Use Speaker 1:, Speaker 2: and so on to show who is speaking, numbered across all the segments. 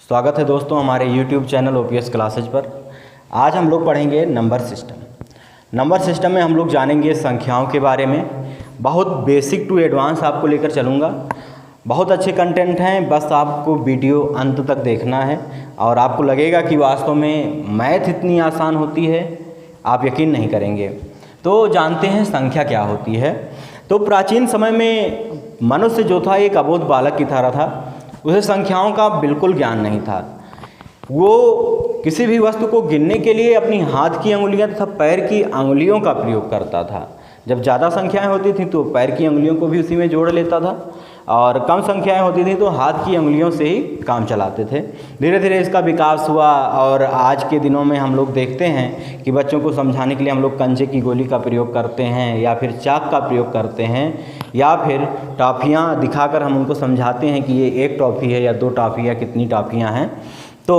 Speaker 1: स्वागत है दोस्तों हमारे YouTube चैनल OPS क्लासेज पर। आज हम लोग पढ़ेंगे नंबर सिस्टम। नंबर सिस्टम में हम लोग जानेंगे संख्याओं के बारे में। बहुत बेसिक टू एडवांस आपको लेकर चलूँगा। बहुत अच्छे कंटेंट हैं, बस आपको वीडियो अंत तक देखना है और आपको लगेगा कि वास्तव में मैथ इतनी आसान होती है, आप यकीन नहीं करेंगे। तो जानते हैं संख्या क्या होती है। तो प्राचीन समय में मनुष्य जो था एक अबोध बालक की तरह था। उसे संख्याओं का बिल्कुल ज्ञान नहीं था। वो किसी भी वस्तु को गिनने के लिए अपनी हाथ की अंगुलियां तथा पैर की अंगुलियों का प्रयोग करता था। जब ज़्यादा संख्याएं होती थी तो पैर की अंगुलियों को भी उसी में जोड़ लेता था और कम संख्याएं होती थी तो हाथ की अंगुलियों से ही काम चलाते थे। धीरे धीरे इसका विकास हुआ और आज के दिनों में हम लोग देखते हैं कि बच्चों को समझाने के लिए हम लोग कंचे की गोली का प्रयोग करते हैं या फिर चाक का प्रयोग करते हैं या फिर टॉफ़ियाँ दिखाकर हम उनको समझाते हैं कि ये एक टॉफ़ी है या दो टॉफ़ी या कितनी टॉफ़ियाँ हैं। तो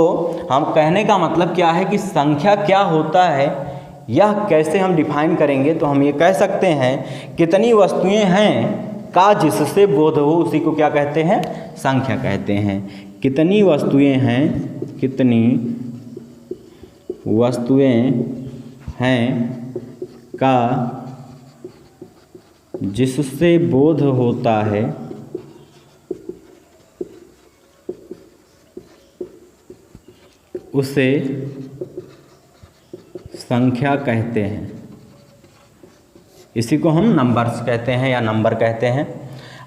Speaker 1: हम कहने का मतलब क्या है कि संख्या क्या होता है, यह कैसे हम डिफाइन करेंगे। तो हम ये कह सकते हैं कितनी वस्तुएं हैं का जिससे बोध हो उसी को क्या कहते हैं, संख्या कहते हैं। कितनी वस्तुएं हैं, कितनी वस्तुएं हैं का जिससे बोध होता है उसे संख्या कहते हैं। इसी को हम नंबर्स कहते हैं या नंबर कहते हैं।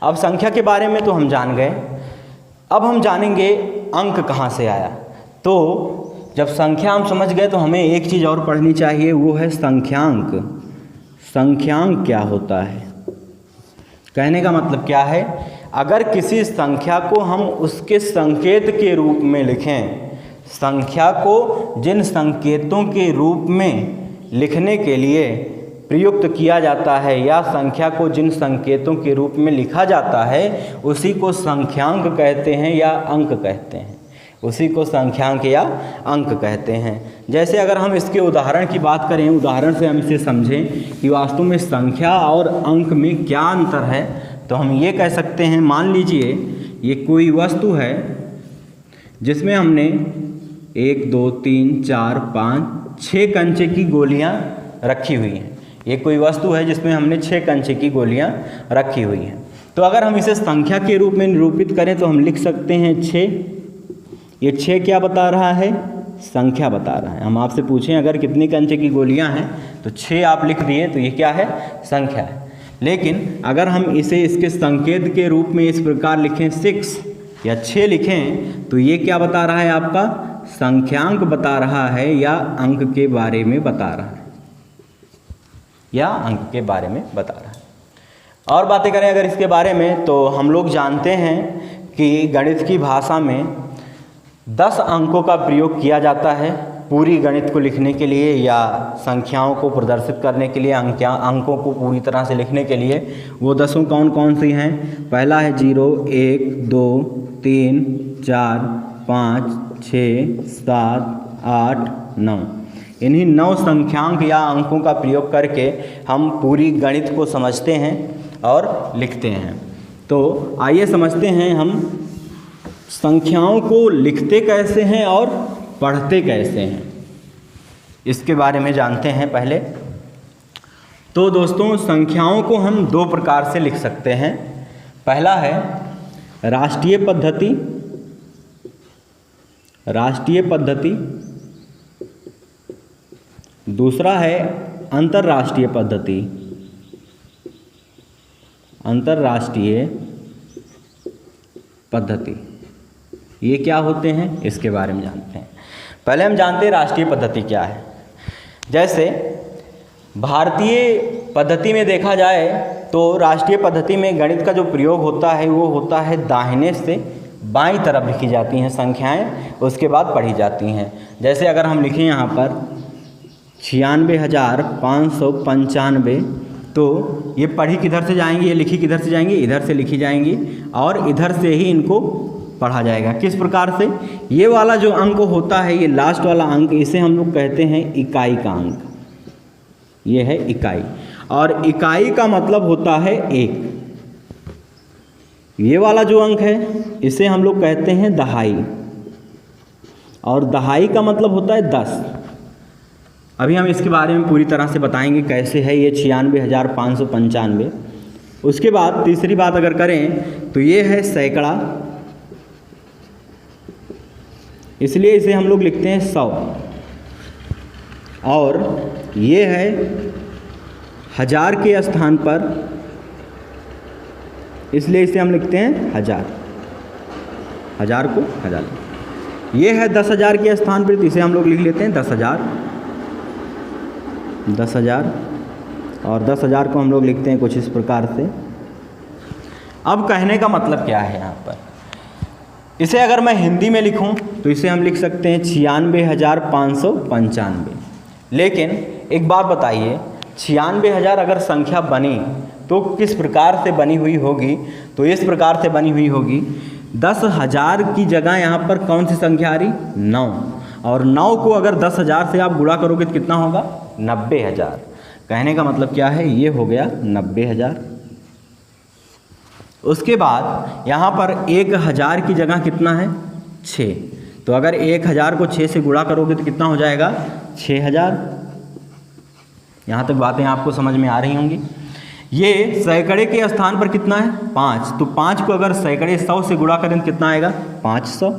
Speaker 1: अब संख्या के बारे में तो हम जान गए। अब हम जानेंगे अंक कहाँ से आया। तो जब संख्या हम समझ गए तो हमें एक चीज़ और पढ़नी चाहिए, वो है संख्यांक। संख्यांक क्या होता है, कहने का मतलब क्या है, अगर किसी संख्या को हम उसके संकेत के रूप में लिखें, संख्या को जिन संकेतों के रूप में लिखने के लिए प्रयुक्त किया जाता है या संख्या को जिन संकेतों के रूप में लिखा जाता है उसी को संख्यांक कहते हैं या अंक कहते हैं। उसी को संख्यांक या अंक कहते हैं। जैसे अगर हम इसके उदाहरण की बात करें, उदाहरण से हम इसे समझें कि वास्तव में संख्या और अंक में क्या अंतर है, तो हम ये कह सकते हैं, मान लीजिए ये कोई वस्तु है जिसमें हमने 1 2 3 4 5 6 कंचे की गोलियां रखी हुई हैं। ये कोई वस्तु है जिसमें हमने 6 कंचे की गोलियां रखी हुई हैं। तो अगर हम इसे संख्या के रूप में निरूपित करें तो हम लिख सकते हैं 6। ये 6 क्या बता रहा है, संख्या बता रहा है। हम आपसे पूछें अगर कितनी कंचे की गोलियां हैं तो 6 आप लिख दिए तो ये क्या है, संख्या है। लेकिन अगर हम इसे इसके संकेत के रूप में इस प्रकार लिखें 6 या 6 लिखें तो ये क्या बता रहा है, आपका संख्यांक बता रहा है या अंक के बारे में बता रहा है, या अंक के बारे में बता रहा है। और बातें करें अगर इसके बारे में तो हम लोग जानते हैं कि गणित की भाषा में 10 अंकों का प्रयोग किया जाता है पूरी गणित को लिखने के लिए या संख्याओं को प्रदर्शित करने के लिए, अंकों को पूरी तरह से लिखने के लिए। वो 10 कौन कौन सी हैं, पहला है 0 1 2 3 4 5 6 7 8 9। इन्हीं 9 संख्यांक या अंकों का प्रयोग करके हम पूरी गणित को समझते हैं और लिखते हैं। तो आइए समझते हैं हम संख्याओं को लिखते कैसे हैं और पढ़ते कैसे हैं, इसके बारे में जानते हैं पहले। तो दोस्तों संख्याओं को हम 2 प्रकार से लिख सकते हैं। पहला है राष्ट्रीय पद्धति, राष्ट्रीय पद्धति। दूसरा है अंतर्राष्ट्रीय पद्धति, अंतर्राष्ट्रीय पद्धति। ये क्या होते हैं इसके बारे में जानते हैं। पहले हम जानते हैं राष्ट्रीय पद्धति क्या है। जैसे भारतीय पद्धति में देखा जाए तो राष्ट्रीय पद्धति में गणित का जो प्रयोग होता है वो होता है दाहिने से बाईं तरफ लिखी जाती हैं संख्याएं, उसके बाद पढ़ी जाती हैं। जैसे अगर हम लिखें यहाँ पर 96,595, तो ये पढ़ी किधर से जाएंगी, ये लिखी किधर से जाएंगी, इधर से लिखी जाएंगी और इधर से ही इनको पढ़ा जाएगा। किस प्रकार से, ये वाला जो अंक होता है, ये लास्ट वाला अंक, इसे हम लोग कहते हैं इकाई का अंक। ये है इकाई और इकाई का मतलब होता है 1। ये वाला जो अंक है इसे हम लोग कहते हैं दहाई। और दहाई का मतलब होता है 10। अभी हम इसके बारे में पूरी तरह से बताएंगे कैसे है ये 96,595। उसके बाद तीसरी बात अगर करें तो ये है सैकड़ा, इसलिए इसे हम लोग लिखते हैं 100। और ये है हजार के स्थान पर, इसलिए इसे हम लिखते हैं हजार, हजार को हजार। ये है 10,000 के स्थान पर, इसे हम लोग लिख लेते हैं 10,000, 10,000। और 10,000 को हम लोग लिखते हैं कुछ इस प्रकार से। अब कहने का मतलब क्या है यहाँ पर, इसे अगर मैं हिंदी में लिखूं तो इसे हम लिख सकते हैं 96,595। लेकिन एक बात बताइए, 96,000 अगर संख्या बनी तो किस प्रकार से बनी हुई होगी? तो इस प्रकार से बनी हुई होगी, 10,000 की जगह यहाँ पर कौन सी संख्या आ रही? 9। और 9 को अगर 10,000 से आप गुणा करोगे तो कितना होगा? 90,000। कहने का मतलब क्या है, ये हो गया 90,000। उसके बाद यहाँ पर 1,000 की जगह कितना है? 6। तो अगर 1,000 को 6 से गुणा करोगे तो कितना हो जाएगा? 6,000। यहाँ तक बातें आपको समझ में आ रही होंगी। ये सैकड़े के स्थान पर कितना है? 5। तो 5 को अगर सैकड़े 100 से गुणा करें तो कितना आएगा? 500।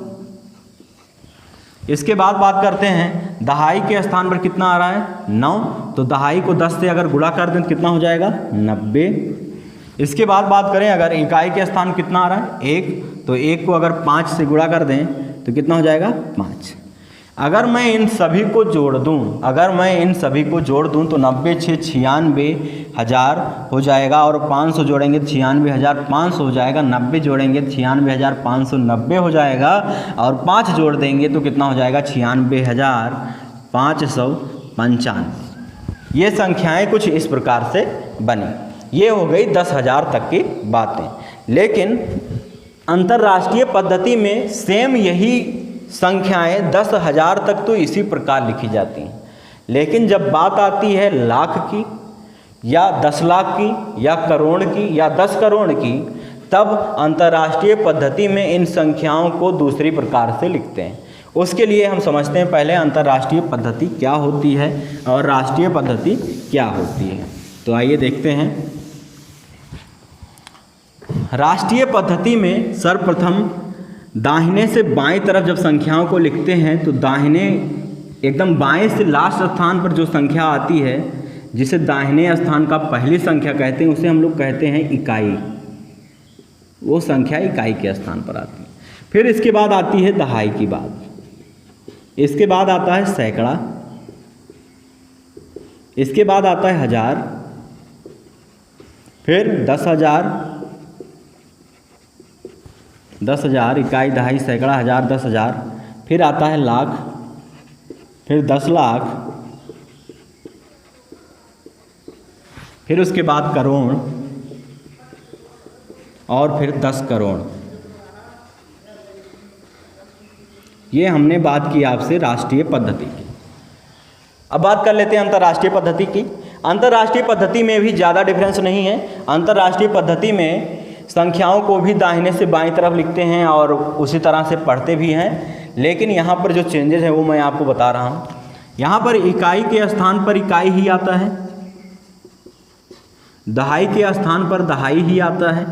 Speaker 1: इसके बाद बात करते हैं दहाई के स्थान पर कितना आ रहा है? 9। तो दहाई को 10 से अगर गुणा कर दें तो कितना हो जाएगा? 90। इसके बाद बात करें अगर इकाई के स्थान कितना आ रहा है? 1। तो 1 को अगर 5 से गुणा कर दें तो कितना हो जाएगा? 5। अगर मैं इन सभी को जोड़ दूं, तो 90 6 96,000 हो जाएगा। और 500 जोड़ेंगे तो 96,500 हो जाएगा। 90 जोड़ेंगे तो 96,590 हो जाएगा। और 5 जोड़ देंगे तो कितना हो जाएगा? 96,595। ये संख्याएं कुछ इस प्रकार से बनी। ये हो गई 10,000 तक की बातें। लेकिन अंतर्राष्ट्रीय पद्धति में सेम यही संख्याएं 10,000 तक तो इसी प्रकार लिखी जाती हैं। लेकिन जब बात आती है लाख की या 10 लाख की या करोड़ की या 10 करोड़ की, तब अंतर्राष्ट्रीय पद्धति में इन संख्याओं को दूसरी प्रकार से लिखते हैं। उसके लिए हम समझते हैं पहले अंतर्राष्ट्रीय पद्धति क्या होती है और राष्ट्रीय पद्धति क्या होती है। तो आइए देखते हैं। राष्ट्रीय पद्धति में सर्वप्रथम दाहिने से बाएं तरफ जब संख्याओं को लिखते हैं तो दाहिने एकदम बाएं से लास्ट स्थान पर जो संख्या आती है, जिसे दाहिने स्थान का पहली संख्या कहते हैं, उसे हम लोग कहते हैं इकाई। वो संख्या इकाई के स्थान पर आती है। फिर इसके बाद आती है दहाई की बात, इसके बाद आता है सैकड़ा, इसके बाद आता है हजार, फिर 10,000, 10,000 इकाई दहाई सैकड़ा हजार 10,000। फिर आता है लाख, फिर 10 लाख, फिर उसके बाद करोड़ और फिर 10 करोड़। ये हमने बात की आपसे राष्ट्रीय पद्धति की। अब बात कर लेते हैं अंतर्राष्ट्रीय पद्धति की। अंतर्राष्ट्रीय पद्धति में भी ज़्यादा डिफरेंस नहीं है। अंतर्राष्ट्रीय पद्धति में संख्याओं को भी दाहिने से बाईं तरफ लिखते हैं और उसी तरह से पढ़ते भी हैं। लेकिन यहाँ पर जो चेंजेस हैं वो मैं आपको बता रहा हूँ। यहाँ पर इकाई के स्थान पर इकाई ही आता है, दहाई के स्थान पर दहाई ही आता है,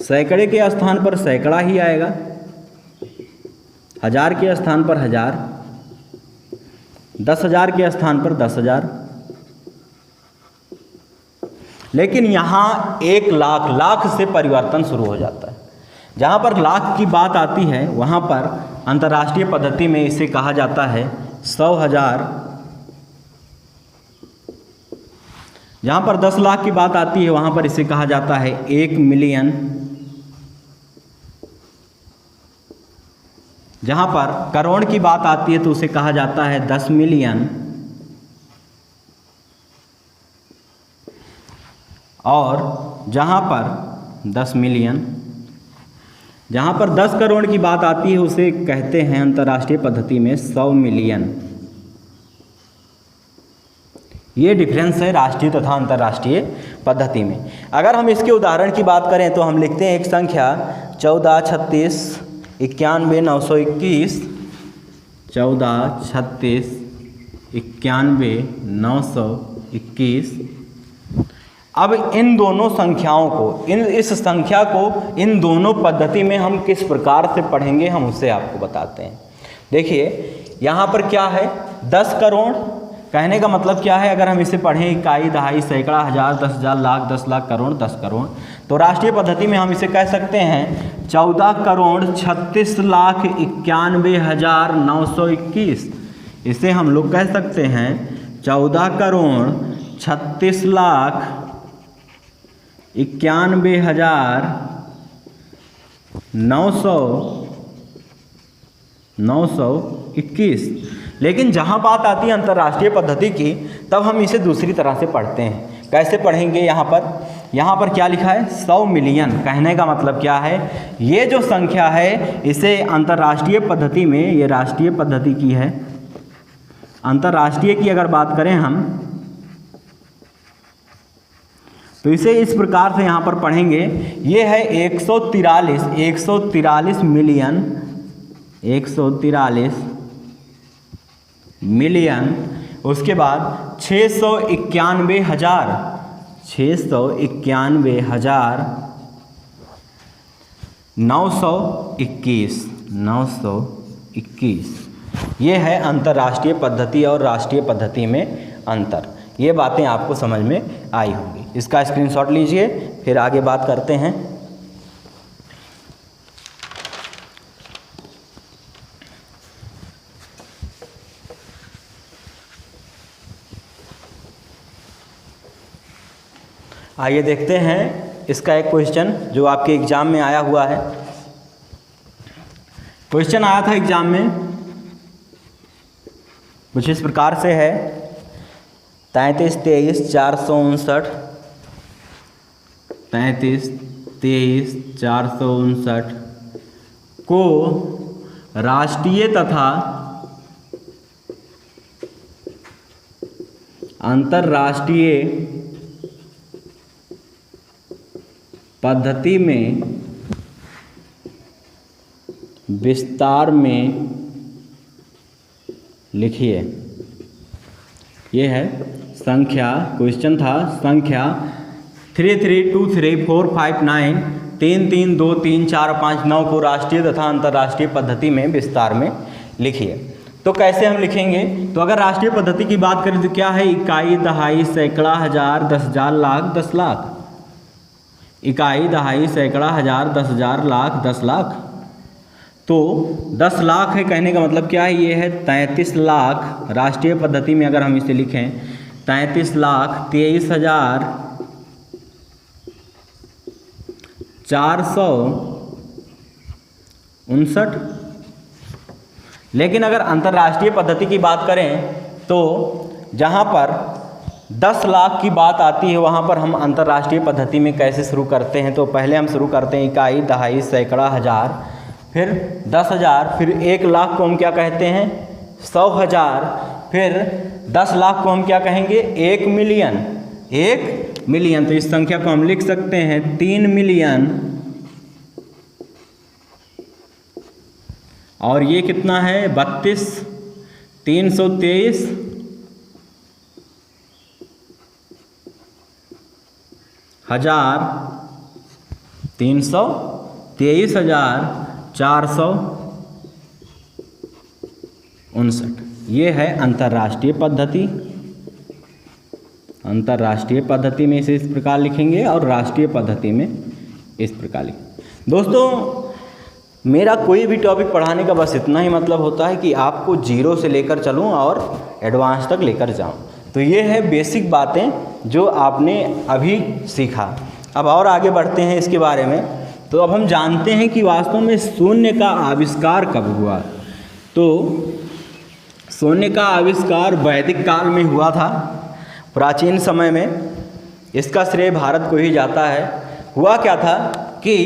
Speaker 1: सैकड़े के स्थान पर सैकड़ा ही आएगा, हजार के स्थान पर हजार, 10,000 के स्थान पर 10,000। लेकिन यहाँ 1 लाख, लाख से परिवर्तन शुरू हो जाता है। जहाँ पर लाख की बात आती है वहाँ पर अंतर्राष्ट्रीय पद्धति में इसे कहा जाता है 100,000। जहाँ पर 10 लाख की बात आती है वहाँ पर इसे कहा जाता है 1 मिलियन। जहाँ पर करोड़ की बात आती है तो उसे कहा जाता है 10 मिलियन। और जहाँ पर 10 मिलियन, जहाँ पर 10 करोड़ की बात आती है उसे कहते हैं अंतर्राष्ट्रीय पद्धति में 100 मिलियन। ये डिफरेंस है राष्ट्रीय तथा अंतर्राष्ट्रीय पद्धति में। अगर हम इसके उदाहरण की बात करें तो हम लिखते हैं एक संख्या 14 36 91 921 14, 36, 91, 921। अब इन दोनों संख्याओं को, इस संख्या को इन दोनों पद्धति में हम किस प्रकार से पढ़ेंगे हम उससे आपको बताते हैं। देखिए यहाँ पर क्या है, 10 करोड़, कहने का मतलब क्या है, अगर हम इसे पढ़ें इकाई, दहाई, सैकड़ा, हज़ार, 10,000, लाख, 10 लाख, करोड़, 10 करोड़, तो राष्ट्रीय पद्धति में हम इसे कह सकते हैं 14,36,91,921। इसे हम लोग कह सकते हैं 14,36,91,921। लेकिन जहाँ बात आती है अंतर्राष्ट्रीय पद्धति की, तब हम इसे दूसरी तरह से पढ़ते हैं। कैसे पढ़ेंगे, यहाँ पर क्या लिखा है, 100 मिलियन। कहने का मतलब क्या है, ये जो संख्या है इसे अंतर्राष्ट्रीय पद्धति में, ये राष्ट्रीय पद्धति की है, अंतर्राष्ट्रीय की अगर बात करें हम तो इसे इस प्रकार से यहाँ पर पढ़ेंगे, ये है 143 मिलियन, 143 मिलियन, उसके बाद 691,921। ये है अंतर्राष्ट्रीय पद्धति और राष्ट्रीय पद्धति में अंतर। ये बातें आपको समझ में आई होंगी। इसका स्क्रीनशॉट लीजिए, फिर आगे बात करते हैं। आइए देखते हैं इसका एक क्वेश्चन जो आपके एग्जाम में आया हुआ है। क्वेश्चन आया था एग्जाम में, कुछ इस प्रकार से है, 33, 23, 459, 33, 23, 459 को राष्ट्रीय तथा अंतर्राष्ट्रीय पद्धति में विस्तार में लिखिए। ये है संख्या, क्वेश्चन था संख्या 3323459 3323459 को राष्ट्रीय तथा अंतर्राष्ट्रीय पद्धति में विस्तार में लिखिए। तो कैसे हम लिखेंगे, तो अगर राष्ट्रीय पद्धति की बात करें तो क्या है, इकाई, दहाई, सैकड़ा, हज़ार, 10,000, लाख, 10 लाख। इकाई, दहाई, सैकड़ा, हज़ार, 10,000, लाख, 10 लाख। तो 10 लाख है, कहने का मतलब क्या है, ये है 33 लाख। राष्ट्रीय पद्धति में अगर हम इसे लिखें 33,23,459। लेकिन अगर अंतर्राष्ट्रीय पद्धति की बात करें तो जहाँ पर 10 लाख की बात आती है वहाँ पर हम अंतर्राष्ट्रीय पद्धति में कैसे शुरू करते हैं, तो पहले हम शुरू करते हैं इकाई, दहाई, सैकड़ा, हज़ार, फिर 10,000, फिर 1 लाख को हम क्या कहते हैं, 100,000, फिर 10 लाख को हम क्या कहेंगे, 1 मिलियन। 1 मिलियन, तो इस संख्या को हम लिख सकते हैं 3 मिलियन। और ये कितना है, 323 हज़ार, 323,459। ये है अंतर्राष्ट्रीय पद्धति। अंतर्राष्ट्रीय पद्धति में इसे इस प्रकार लिखेंगे और राष्ट्रीय पद्धति में इस प्रकार लिखेंगे। दोस्तों, मेरा कोई भी टॉपिक पढ़ाने का बस इतना ही मतलब होता है कि आपको जीरो से लेकर चलूं और एडवांस तक लेकर जाऊं। तो ये है बेसिक बातें जो आपने अभी सीखा। अब और आगे बढ़ते हैं इसके बारे में। तो अब हम जानते हैं कि वास्तव में शून्य का आविष्कार कब हुआ। तो शून्य का आविष्कार वैदिक काल में हुआ था, प्राचीन समय में। इसका श्रेय भारत को ही जाता है। हुआ क्या था कि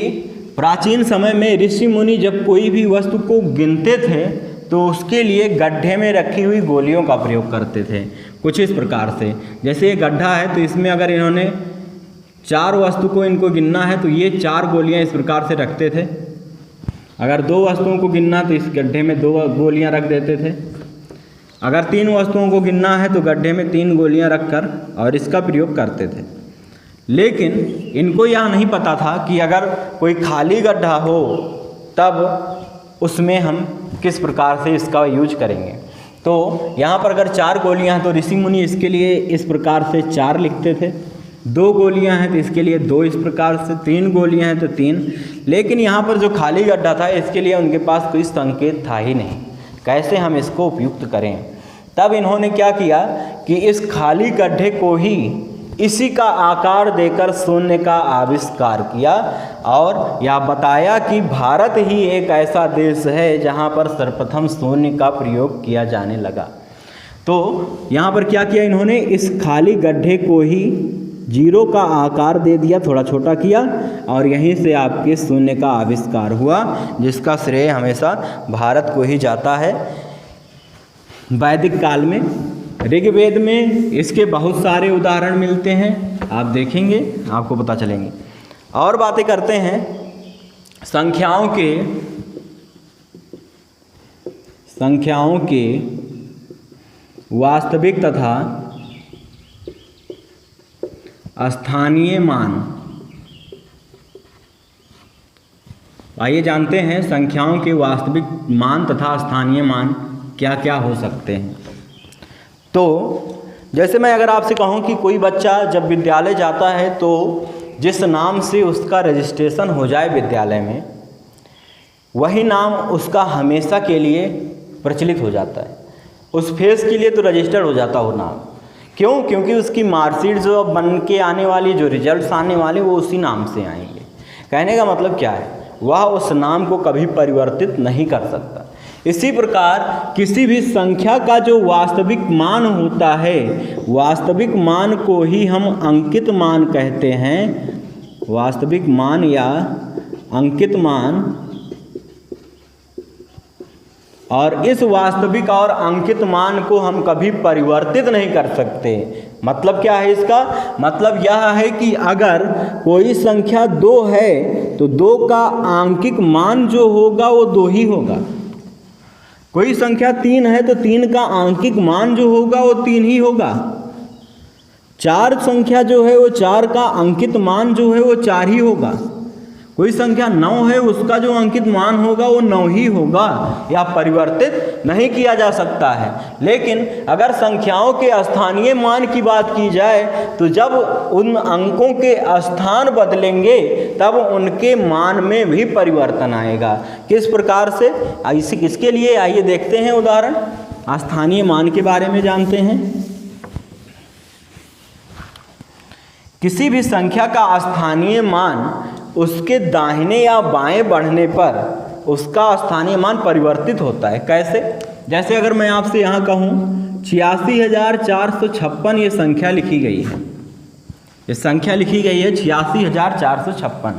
Speaker 1: प्राचीन समय में ऋषि मुनि जब कोई भी वस्तु को गिनते थे तो उसके लिए गड्ढे में रखी हुई गोलियों का प्रयोग करते थे। कुछ इस प्रकार से, जैसे ये गड्ढा है तो इसमें अगर इन्होंने 4 वस्तु को इनको गिनना है तो ये 4 गोलियां इस प्रकार से रखते थे। अगर 2 वस्तुओं को गिनना तो इस गड्ढे में 2 गोलियां रख देते थे। अगर 3 वस्तुओं को गिनना है तो गड्ढे में 3 गोलियां रखकर और इसका प्रयोग करते थे। लेकिन इनको यह नहीं पता था कि अगर कोई खाली गड्ढा हो तब उसमें हम किस प्रकार से इसका यूज करेंगे। तो यहाँ पर अगर 4 गोलियाँ हैं तो ऋषि मुनि इसके लिए इस प्रकार से 4 लिखते थे, 2 गोलियाँ हैं तो इसके लिए 2 इस प्रकार से, 3 गोलियाँ हैं तो 3। लेकिन यहाँ पर जो खाली गड्ढा था इसके लिए उनके पास कोई संकेत था ही नहीं, कैसे हम इसको उपयुक्त करें। तब इन्होंने क्या किया कि इस खाली गड्ढे को ही इसी का आकार देकर शून्य का आविष्कार किया और यह बताया कि भारत ही एक ऐसा देश है जहाँ पर सर्वप्रथम शून्य का प्रयोग किया जाने लगा। तो यहाँ पर क्या किया इन्होंने, इस खाली गड्ढे को ही 0 का आकार दे दिया, थोड़ा छोटा किया और यहीं से आपके शून्य का आविष्कार हुआ, जिसका श्रेय हमेशा भारत को ही जाता है। वैदिक काल में ऋग्वेद में इसके बहुत सारे उदाहरण मिलते हैं, आप देखेंगे आपको पता चलेंगे। और बातें करते हैं संख्याओं के वास्तविक तथा स्थानीय मान। आइए जानते हैं संख्याओं के वास्तविक मान तथा स्थानीय मान क्या क्या हो सकते हैं। तो जैसे मैं अगर आपसे कहूं कि कोई बच्चा जब विद्यालय जाता है तो जिस नाम से उसका रजिस्ट्रेशन हो जाए विद्यालय में, वही नाम उसका हमेशा के लिए प्रचलित हो जाता है। उस फेस के लिए तो रजिस्टर हो जाता हो नाम। क्यों? क्योंकि उसकी मार्कशीट जो बन के आने वाली, जो रिजल्ट्स आने वाले, वो उसी नाम से आएंगे। कहने का मतलब क्या है, वह उस नाम को कभी परिवर्तित नहीं कर सकता। इसी प्रकार किसी भी संख्या का जो वास्तविक मान होता है, वास्तविक मान को ही हम अंकित मान कहते हैं। वास्तविक मान या अंकित मान, और इस वास्तविक और अंकित मान को हम कभी परिवर्तित नहीं कर सकते। मतलब क्या है इसका? मतलब यह है कि अगर कोई संख्या 2 है तो 2 का आंकिक मान जो होगा वो 2 ही होगा। कोई संख्या 3 है तो 3 का आंकिक मान जो होगा वो 3 ही होगा। 4 संख्या जो है वो 4 का अंकित मान जो है वो 4 ही होगा। कोई संख्या 9 है, उसका जो अंकित मान होगा वो 9 ही होगा, या परिवर्तित नहीं किया जा सकता है। लेकिन अगर संख्याओं के स्थानीय मान की बात की जाए तो जब उन अंकों के स्थान बदलेंगे तब उनके मान में भी परिवर्तन आएगा। किस प्रकार से, इसके लिए आइए देखते हैं उदाहरण। स्थानीय मान के बारे में जानते हैं। किसी भी संख्या का स्थानीय मान उसके दाहिने या बाएं बढ़ने पर उसका स्थानीय मान परिवर्तित होता है। कैसे? जैसे अगर मैं आपसे यहाँ कहूँ 86,456 ये संख्या लिखी गई है, ये संख्या लिखी गई है 86,456।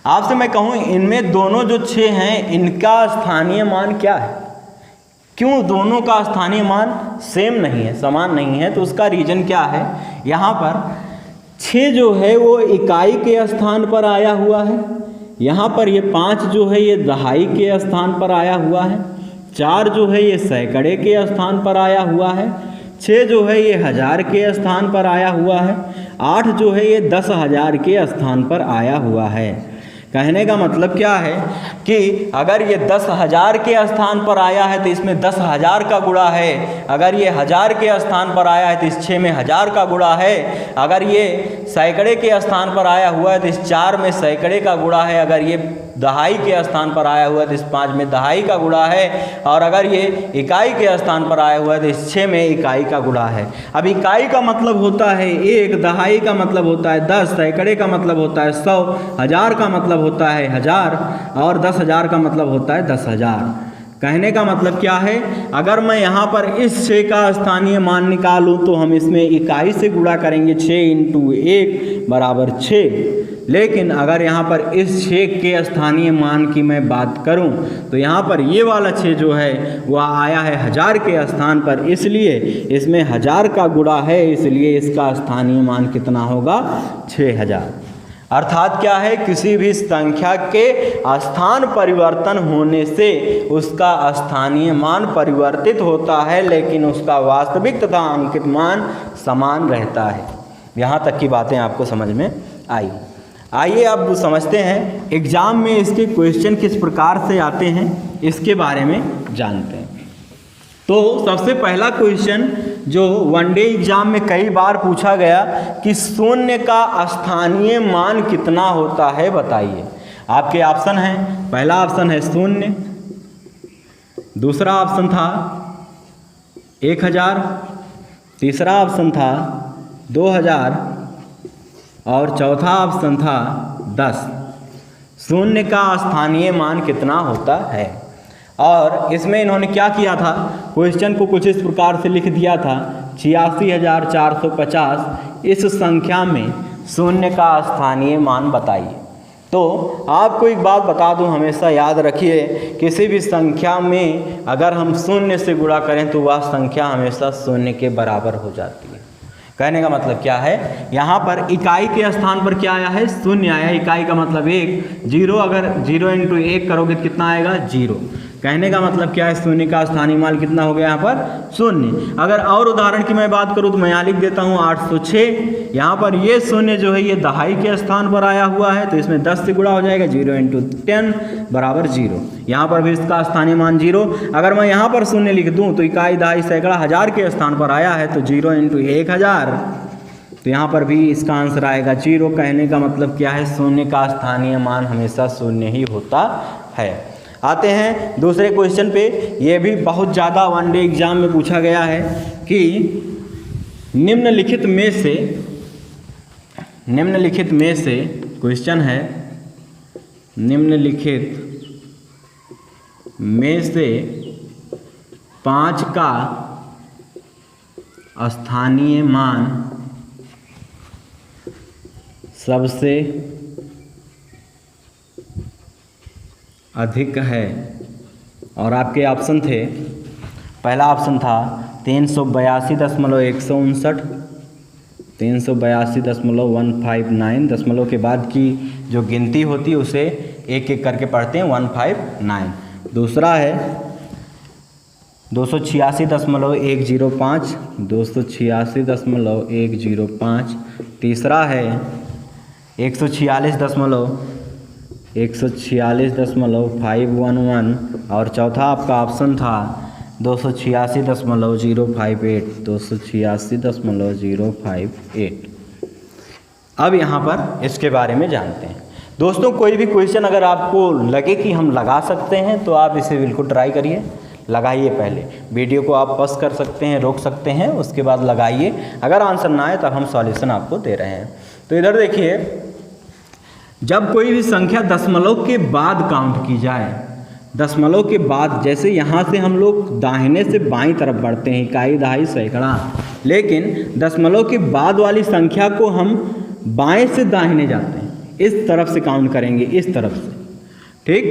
Speaker 1: आपसे मैं कहूँ इनमें दोनों जो 6 हैं इनका स्थानीय मान क्या है? क्यों दोनों का स्थानीय मान सेम नहीं है, समान नहीं है? तो उसका रीजन क्या है? यहाँ पर 6 जो है वो इकाई के स्थान पर आया हुआ है, यहाँ पर ये 5 जो है ये दहाई के स्थान पर आया हुआ है, 4 जो है ये सैकड़े के स्थान पर आया हुआ है, 6 जो है ये 1000 के स्थान पर आया हुआ है, 8 जो है ये 10,000 के स्थान पर आया हुआ है। कहने का मतलब क्या है कि अगर ये 10,000 के स्थान पर आया है तो इसमें 10,000 का गुणा है। अगर ये 1000 के स्थान पर आया है तो इस 6 में 1000 का गुणा है। अगर ये सैकड़े के स्थान पर आया हुआ है तो इस 4 में सैकड़े का गुणा है। अगर ये दहाई के स्थान पर आया हुआ है तो इस 5 में दहाई का गुणा है। और अगर ये इकाई के स्थान पर आया हुआ है तो इस 6 में इकाई का गुणा है। अब इकाई का मतलब होता है 1, दहाई का मतलब होता है 10, सैकड़े का मतलब होता है 100, 1000 का मतलब होता है 1000 और 10,000 का मतलब होता है 10,000। कहने का मतलब क्या है, अगर मैं यहाँ पर इस 6 का स्थानीय मान निकालूँ तो हम इसमें इकाई से गुणा करेंगे, 6 × 1 बराबर 6। लेकिन अगर यहाँ पर इस 6 के स्थानीय मान की मैं बात करूँ तो यहाँ पर ये वाला 6 जो है वह आया है 1000 के स्थान पर, इसलिए इसमें 1000 का गुणा है, इसलिए इसका स्थानीय मान कितना होगा? 6000। अर्थात क्या है, किसी भी संख्या के स्थान परिवर्तन होने से उसका स्थानीय मान परिवर्तित होता है, लेकिन उसका वास्तविक तथा अंकित मान समान रहता है। यहाँ तक की बातें आपको समझ में आई। आइए अब समझते हैं एग्जाम में इसके क्वेश्चन किस प्रकार से आते हैं, इसके बारे में जानते हैं। तो सबसे पहला क्वेश्चन जो वनडे एग्जाम में कई बार पूछा गया कि शून्य का स्थानीय मान कितना होता है, बताइए। आपके ऑप्शन हैं, पहला ऑप्शन है शून्य, दूसरा ऑप्शन था 1000, तीसरा ऑप्शन था 2000 और चौथा ऑप्शन था 10। शून्य का स्थानीय मान कितना होता है। और इसमें इन्होंने क्या किया था, क्वेश्चन को कुछ इस प्रकार से लिख दिया था, 86,450 इस संख्या में शून्य का स्थानीय मान बताइए। तो आपको एक बात बता दूं, हमेशा याद रखिए, किसी भी संख्या में अगर हम शून्य से गुणा करें तो वह संख्या हमेशा शून्य के बराबर हो जाती है। कहने का मतलब क्या है, यहाँ पर इकाई के स्थान पर क्या आया है, शून्य आया। इकाई का मतलब 1, 0, अगर 0 × 1 करोगे तो कितना आएगा, 0। कहने का मतलब क्या है, शून्य का स्थानीय मान कितना हो गया यहाँ पर, शून्य। अगर और उदाहरण की मैं बात करूँ तो मैं यहाँ लिख देता हूँ 806। यहाँ पर ये शून्य जो है ये दहाई के स्थान पर आया हुआ है, तो इसमें 10 से गुणा हो जाएगा, 0 × 10 बराबर 0। यहाँ पर भी इसका स्थानीय मान 0। अगर मैं यहाँ पर शून्य लिख दूँ तो इकाई, दहाई, सैकड़ा, हज़ार के स्थान पर आया है, तो 0 × 1000, तो यहाँ पर भी इसका आंसर आएगा 0। कहने का मतलब क्या है, शून्य का स्थानीय मान हमेशा शून्य ही होता है। आते हैं दूसरे क्वेश्चन पे। ये भी बहुत ज़्यादा वनडे एग्जाम में पूछा गया है कि निम्नलिखित में से क्वेश्चन है, निम्नलिखित में से 5 का स्थानीय मान सबसे अधिक है। और आपके ऑप्शन थे, पहला ऑप्शन था 382.159, 382.159, दशमलव के बाद की जो गिनती होती है उसे एक एक करके पढ़ते हैं, 159। दूसरा है 286.105, 286.105। तीसरा है 146.511 और चौथा आपका ऑप्शन था 286.058, 286.058। अब यहाँ पर इसके बारे में जानते हैं। दोस्तों, कोई भी क्वेश्चन अगर आपको लगे कि हम लगा सकते हैं तो आप इसे बिल्कुल ट्राई करिए, लगाइए। पहले वीडियो को आप पॉज कर सकते हैं, रोक सकते हैं, उसके बाद लगाइए। अगर आंसर ना आए तब हम सॉल्यूशन आपको दे रहे हैं। तो इधर देखिए, जब कोई भी संख्या दशमलव के बाद काउंट की जाए, दशमलव के बाद, जैसे यहाँ से हम लोग दाहिने से बाईं तरफ बढ़ते हैं, इकाई, दहाई, सैकड़ा, लेकिन दशमलव के बाद वाली संख्या को हम बाएं से दाहिने जाते हैं, इस तरफ से काउंट करेंगे, इस तरफ से। ठीक,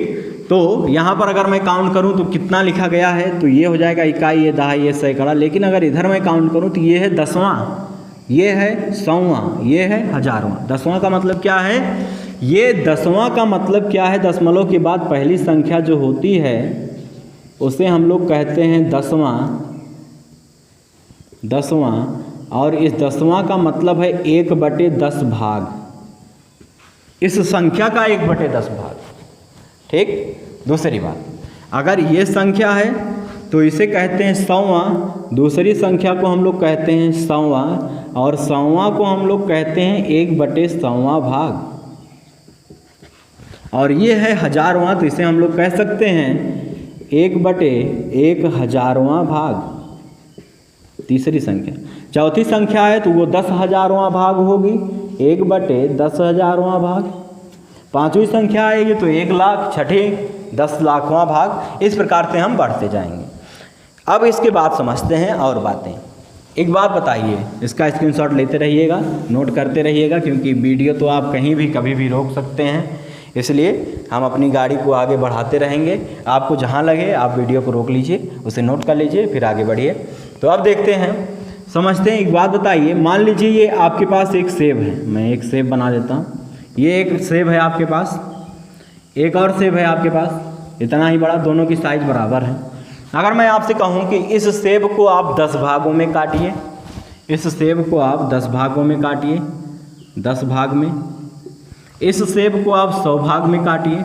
Speaker 1: तो यहाँ पर अगर मैं काउंट करूँ तो कितना लिखा गया है, तो ये हो जाएगा इकाई, ये दहाई, ये सैकड़ा। लेकिन अगर इधर मैं काउंट करूँ तो ये है दसवां, ये है सौवां, ये है हजारवां। दसवां का मतलब क्या है, ये दसवां का मतलब क्या है, दशमलव के बाद पहली संख्या जो होती है उसे हम लोग कहते हैं दसवां, और इस दसवां का मतलब है 1/10 भाग, इस संख्या का 1/10 भाग। ठीक, दूसरी बात, अगर ये संख्या है तो इसे कहते हैं सौवां, दूसरी संख्या को हम लोग कहते हैं सौवां, और सौवां को हम लोग कहते हैं 1/100वां भाग। और ये है हजारवां, तो इसे हम लोग कह सकते हैं 1/1000वां भाग, तीसरी संख्या। चौथी संख्या है तो वो 10,000वां भाग होगी, 1/10,000वां भाग। पांचवी संख्या आएगी तो 1 लाख, छठी 10 लाखवां भाग। इस प्रकार से हम बढ़ते जाएंगे। अब इसके बाद समझते हैं और बातें। एक बात बताइए, इसका स्क्रीनशॉट लेते रहिएगा, नोट करते रहिएगा, क्योंकि वीडियो तो आप कहीं भी कभी भी रोक सकते हैं, इसलिए हम अपनी गाड़ी को आगे बढ़ाते रहेंगे। आपको जहाँ लगे आप वीडियो को रोक लीजिए, उसे नोट कर लीजिए, फिर आगे बढ़िए। तो अब देखते हैं, समझते हैं। एक बात बताइए, मान लीजिए ये आपके पास एक सेब है, मैं एक सेब बना देता हूँ, ये एक सेब है आपके पास, एक और सेब है आपके पास, इतना ही बड़ा, दोनों की साइज़ बराबर है। अगर मैं आपसे कहूँ कि इस सेब को आप 10 भागों में काटिए, इस सेब को आप 10 भागों में काटिए, 10 भाग में, इस सेब को आप 100 भाग में काटिए,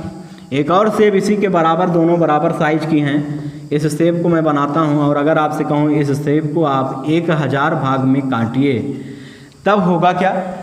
Speaker 1: एक और सेब इसी के बराबर, दोनों बराबर साइज की हैं, इस सेब को मैं बनाता हूँ और अगर आपसे कहूँ इस सेब को आप 1000 भाग में काटिए, तब होगा क्या?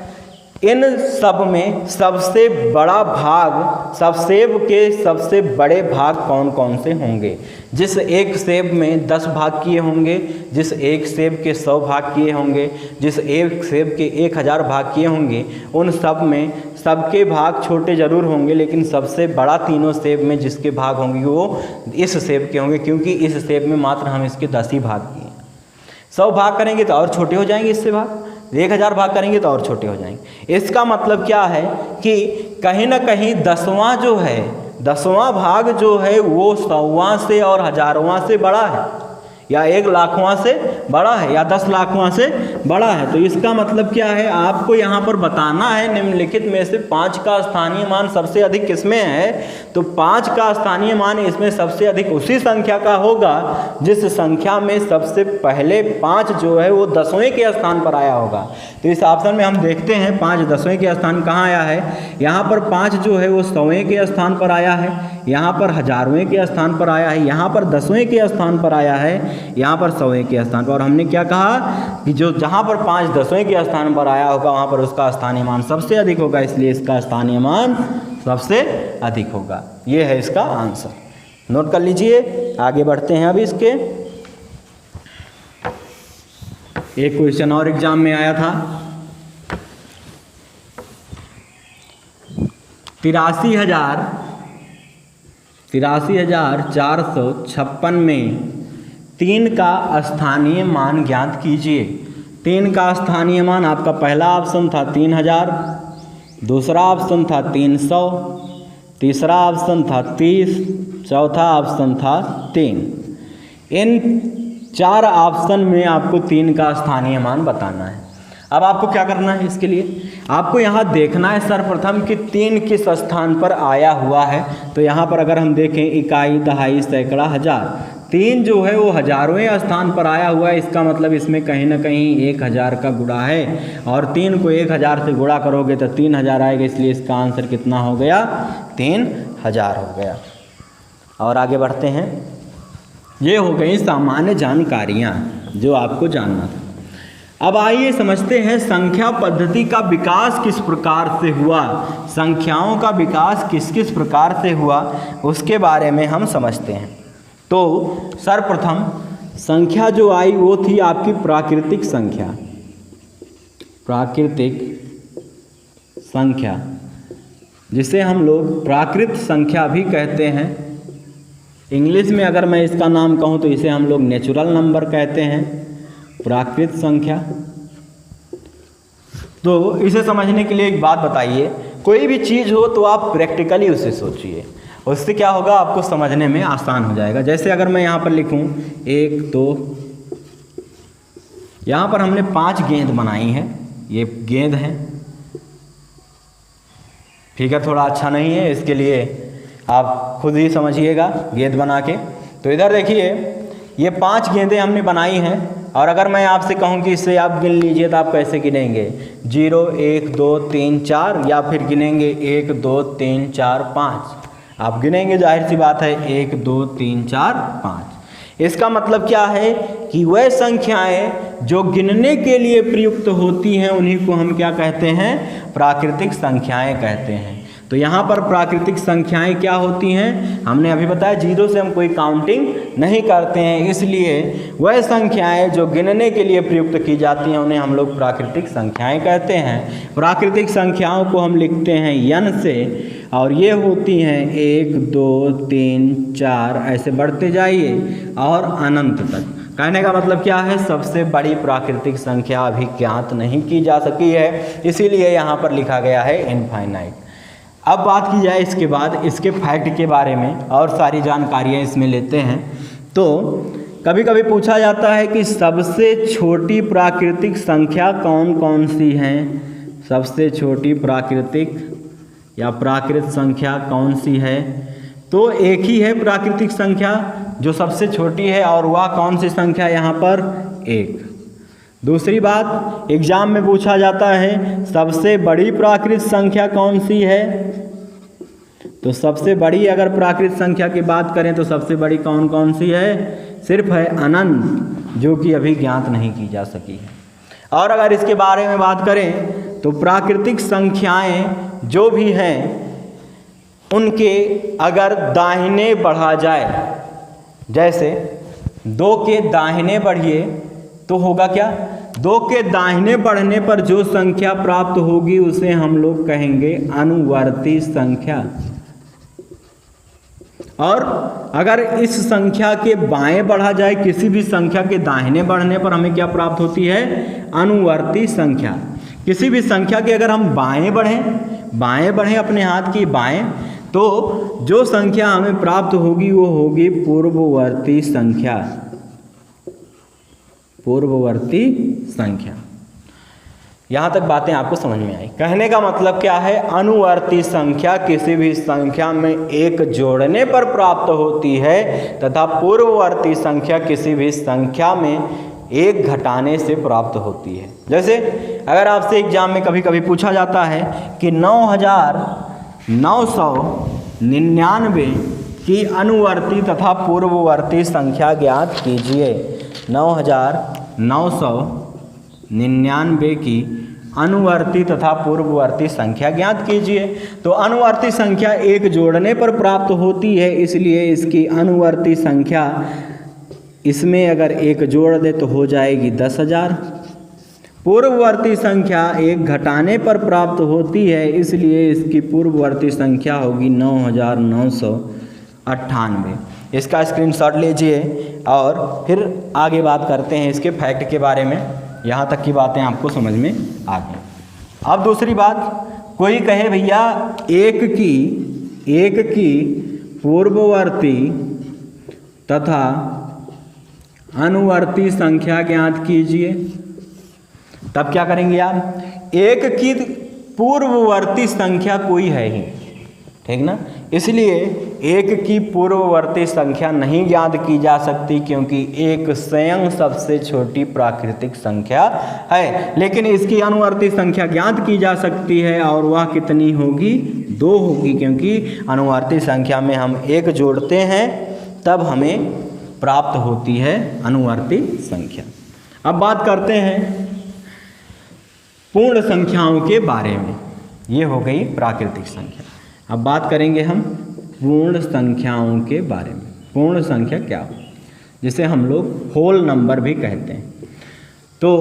Speaker 1: इन सब में सबसे बड़ा भाग, सब सेब के सबसे बड़े भाग कौन कौन से होंगे? जिस एक सेब में 10 भाग किए होंगे, जिस एक सेब के 100 भाग किए होंगे, जिस एक सेब के 1000 भाग किए होंगे, उन सब में सबके भाग छोटे ज़रूर होंगे, लेकिन सबसे बड़ा तीनों सेब में जिसके भाग होंगे वो इस सेब के होंगे, क्योंकि इस सेब में मात्र हम इसके 10 ही भाग किए। 100 भाग करेंगे तो और छोटे हो जाएंगे इससे भाग, 1000 भाग करेंगे तो और छोटे हो जाएंगे। इसका मतलब क्या है कि कहीं ना कहीं 10वां जो है, 10वां भाग जो है वो 100वां से और 1000वां से बड़ा है, या 1 लाखवां से बड़ा है, या 10 लाखवां से बड़ा है। तो इसका मतलब क्या है? आपको यहाँ पर बताना है निम्नलिखित में से 5 का स्थानीय मान सबसे अधिक किसमें है? तो 5 का स्थानीय मान इसमें सबसे अधिक उसी संख्या का होगा जिस संख्या में सबसे पहले 5 जो है वो 10वें के स्थान पर आया होगा। तो इस ऑप्शन में हम देखते हैं 5 10वें के स्थान कहाँ आया है। यहाँ पर 5 जो है वो 100वें के स्थान पर आया है, यहाँ पर 1000वें के स्थान पर आया है, यहाँ पर 10वें के स्थान पर आया है, यहाँ पर 100वें के स्थान पर। और हमने क्या कहा कि जो जहाँ पर 5 10वें के स्थान पर आया होगा वहाँ पर उसका स्थानीय मान सबसे अधिक होगा, इसलिए इसका स्थानीय मान सबसे अधिक होगा। ये है इसका आंसर, नोट कर लीजिए। आगे बढ़ते हैं अब इसके। एक क्वेश्चन और एग्जाम में आया था, 83,456 में 3 का स्थानीय मान ज्ञात कीजिए। 3 का स्थानीय मान आपका पहला ऑप्शन था 3000, दूसरा ऑप्शन था 300, तीसरा ऑप्शन था 30, चौथा ऑप्शन था 3। इन 4 ऑप्शन में आपको 3 का स्थानीय मान बताना है। अब आपको क्या करना है? इसके लिए आपको यहाँ देखना है सर्वप्रथम कि 3 किस स्थान पर आया हुआ है। तो यहाँ पर अगर हम देखें इकाई, दहाई, सैकड़ा, हजार, 3 जो है वो 1000वें स्थान पर आया हुआ है। इसका मतलब इसमें कहीं ना कहीं 1000 का गुणा है, और 3 को 1000 से गुणा करोगे तो 3000 आएगा, इसलिए इसका आंसर कितना हो गया? 3000 हो गया। और आगे बढ़ते हैं। ये हो गई सामान्य जानकारियाँ जो आपको जानना था। अब आइए समझते हैं संख्या पद्धति का विकास किस प्रकार से हुआ, संख्याओं का विकास किस किस प्रकार से हुआ उसके बारे में हम समझते हैं। तो सर्वप्रथम संख्या जो आई वो थी आपकी प्राकृतिक संख्या। प्राकृतिक संख्या जिसे हम लोग प्राकृत संख्या भी कहते हैं। इंग्लिश में अगर मैं इसका नाम कहूँ तो इसे हम लोग नेचुरल नंबर कहते हैं, प्राकृत संख्या। तो इसे समझने के लिए एक बात बताइए, कोई भी चीज़ हो तो आप प्रैक्टिकली उसे सोचिए, उससे क्या होगा आपको समझने में आसान हो जाएगा। जैसे अगर मैं यहाँ पर लिखूँ 1 2, यहाँ पर हमने 5 गेंद बनाई हैं, ये गेंद है। फिगर थोड़ा अच्छा नहीं है, इसके लिए आप खुद ही समझिएगा गेंद बना के। तो इधर देखिए ये 5 गेंदें हमने बनाई हैं, और अगर मैं आपसे कहूँ कि इससे आप गिन लीजिए तो आप कैसे गिनेंगे? 0 1 2 3 4, या फिर गिनेंगे 1 2 3 4 5। आप गिनेंगे, जाहिर सी बात है 1 2 3 4 5। इसका मतलब क्या है कि वह संख्याएं जो गिनने के लिए प्रयुक्त होती हैं उन्हीं को हम क्या कहते हैं? प्राकृतिक संख्याएं कहते हैं। तो यहाँ पर प्राकृतिक संख्याएं क्या होती हैं? हमने अभी बताया 0 से हम कोई काउंटिंग नहीं करते हैं, इसलिए वह संख्याएं जो गिनने के लिए प्रयुक्त की जाती हैं उन्हें हम लोग प्राकृतिक संख्याएं कहते हैं। प्राकृतिक संख्याओं को हम लिखते हैं n से, और ये होती हैं 1 2 3 4, ऐसे बढ़ते जाइए और अनंत तक। कहने का मतलब क्या है? सबसे बड़ी प्राकृतिक संख्या अभी ज्ञात नहीं की जा सकी है, इसीलिए यहाँ पर लिखा गया है इनफाइनाइट। अब बात की जाए इसके बाद इसके फैक्ट के बारे में, और सारी जानकारियाँ इसमें लेते हैं। तो कभी कभी पूछा जाता है कि सबसे छोटी प्राकृतिक संख्या कौन कौन सी हैं? सबसे छोटी प्राकृतिक या प्राकृत संख्या कौन सी है? तो एक ही है प्राकृतिक संख्या जो सबसे छोटी है, और वह कौन सी संख्या यहाँ पर? 1। दूसरी बात, एग्जाम में पूछा जाता है सबसे बड़ी प्राकृत संख्या कौन सी है? तो सबसे बड़ी अगर प्राकृत संख्या की बात करें तो सबसे बड़ी कौन कौन सी है? सिर्फ है अनंत, जो कि अभी ज्ञात नहीं की जा सकी है। और अगर इसके बारे में बात करें तो प्राकृतिक संख्याएं जो भी हैं उनके अगर दाहिने बढ़ा जाए, जैसे 2 के दाहिने बढ़िए तो होगा क्या? 2 के दाहिने बढ़ने पर जो संख्या प्राप्त होगी उसे हम लोग कहेंगे अनुवर्ती संख्या। और अगर इस संख्या के बाएं बढ़ा जाए, किसी भी संख्या के दाहिने बढ़ने पर हमें क्या प्राप्त होती है? अनुवर्ती संख्या। किसी भी संख्या के अगर हम बाएं बढ़ें अपने हाथ की बाएं, तो जो संख्या हमें प्राप्त होगी वो होगी पूर्ववर्ती संख्या। पूर्ववर्ती संख्या। यहाँ तक बातें आपको समझ में आई। कहने का मतलब क्या है? अनुवर्ती संख्या किसी भी संख्या में 1 जोड़ने पर प्राप्त होती है तथा पूर्ववर्ती संख्या किसी भी संख्या में 1 घटाने से प्राप्त होती है। जैसे अगर आपसे एग्जाम में कभी कभी पूछा जाता है कि 9999 की अनुवर्ती तथा पूर्ववर्ती संख्या ज्ञात कीजिए। 9999 की अनुवर्ती तथा पूर्ववर्ती संख्या ज्ञात कीजिए। तो अनुवर्ती संख्या 1 जोड़ने पर प्राप्त होती है, इसलिए इसकी अनुवर्ती संख्या इसमें अगर 1 जोड़ दे तो हो जाएगी 10,000। पूर्ववर्ती संख्या 1 घटाने पर प्राप्त होती है, इसलिए इसकी पूर्ववर्ती संख्या होगी 9998। इसका स्क्रीनशॉट लीजिए और फिर आगे बात करते हैं इसके फैक्ट के बारे में। यहाँ तक की बातें आपको समझ में आ गई। अब दूसरी बात, कोई कहे भैया 1 की पूर्ववर्ती तथा अनुवर्ती संख्या ज्ञात कीजिए। तब क्या करेंगे आप? 1 की पूर्ववर्ती संख्या कोई है ही, ठीक ना, इसलिए 1 की पूर्ववर्ती संख्या नहीं ज्ञात की जा सकती, क्योंकि 1 स्वयं सबसे छोटी प्राकृतिक संख्या है। लेकिन इसकी अनुवर्ती संख्या ज्ञात की जा सकती है, और वह कितनी होगी? 2 होगी, क्योंकि अनुवर्ती संख्या में हम 1 जोड़ते हैं तब हमें प्राप्त होती है अनुवर्ती संख्या। अब बात करते हैं पूर्ण संख्याओं के बारे में। ये हो गई प्राकृतिक संख्या। अब बात करेंगे हम पूर्ण संख्याओं के बारे में। पूर्ण संख्या क्या हो, जिसे हम लोग होल नंबर भी कहते हैं। तो